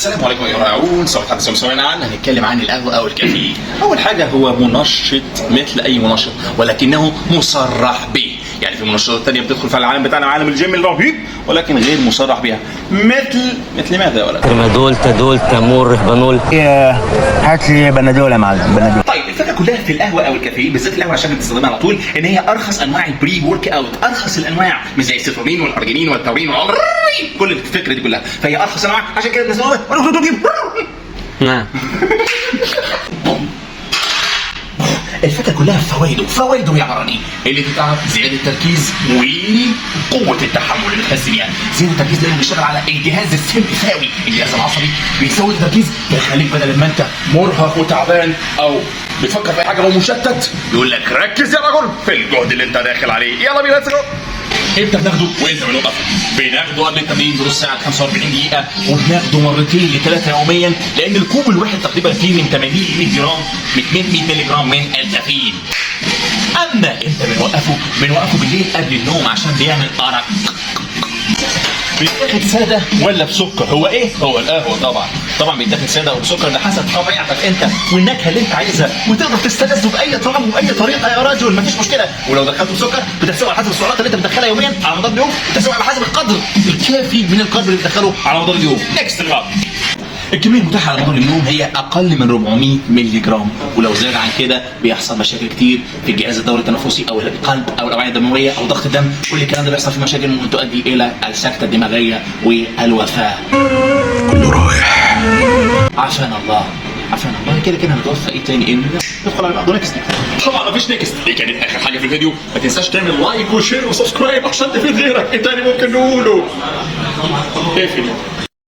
السلام عليكم يا رعون. صباح الخير سمسمين. هنتكلم عن القهوة أو الكافيين. أول حاجة هو منشط مثل أي منشط، ولكنه مصرح به. يعني في منشطات تانية بتدخل في العالم بتاعنا، عالم الجيم الرهيب، ولكن غير مصرح بها. مثل ماذا يا ولد؟ ترمادول، تادول، تامور، رهبانول. هات لي بنادول يا معلم، بنادول. طيب الفكره كلها في القهوه او الكافيين، بالذات القهوه عشان بتستخدمها على طول، ان هي ارخص انواع البري ورك اوت، ارخص الانواع، مش زي السيترونين والارجينين والتاورين كل الفكره دي كلها، فهي ارخص انواع. عشان كده الناس الفكره كلها في فوائده يا عراني، اللي بتعرف زياده التركيز وقوه التحمل اللي بتحس بيها. زياده التركيز ده بيشتغل على الجهاز السمبثاوي، الجهاز العصبي، بيزود التركيز، بيخليك بدل ما انت مرهق وتعبان او بتفكر في حاجه ومشتت، يقول لك ركز يا رجل في الجهد اللي انت داخل عليه. يلا بينا نسيبه. امتى بناخده وامتى بنوقفه؟ بناخده قبل التمرين بنص ساعه 45 دقيقه، وبناخده مرتين ل3 يوميا، لان الكوب الواحد تقريبا فيه من 80 ل 100 جرام، من 100 مللي جرام من الكافيين. اما امتى بنوقفه بالليل قبل النوم عشان بيعمل ارق. بيتاخد ساده ولا بسكر؟ هو ايه؟ هو القهوه طبعا بيتاخد ساده وبسكر، ده حسب طبيعتك انت والنكهه اللي انت عايزها، وتقدر تستلذه باي طعم واي طريقه يا رجل، مفيش مشكله. ولو دخلته بسكر بتحسبه على حسب السعرات اللي انت بتدخلها يوميا على مدار اليوم، بتحسبه على حسب القدر الكافي من الكرب اللي بتدخله على مدار اليوم. نكست غلط. الكميه المتاحه على مدار اليوم هي اقل من 400 مللي جرام، ولو زاد عن كده بيحصل مشاكل كتير في الجهاز الدوري التنفسي او القلب او الاوعيه الدمويه او ضغط الدم. كل الكلام ده بيحصل في مشاكل ممكن تؤدي الى السكته الدماغيه والوفاه. كله رايح. عافانا الله. كده هنتوفى. ايه تاني؟ ندخل على بعض. نكست. طبعا مفيش نكست، دي كانت اخر حاجه في الفيديو. ما تنساش تعمل لايك وشير وسبسكرايب عشان تفيد غيرك. ايه تاني ممكن نقوله؟ اقفل.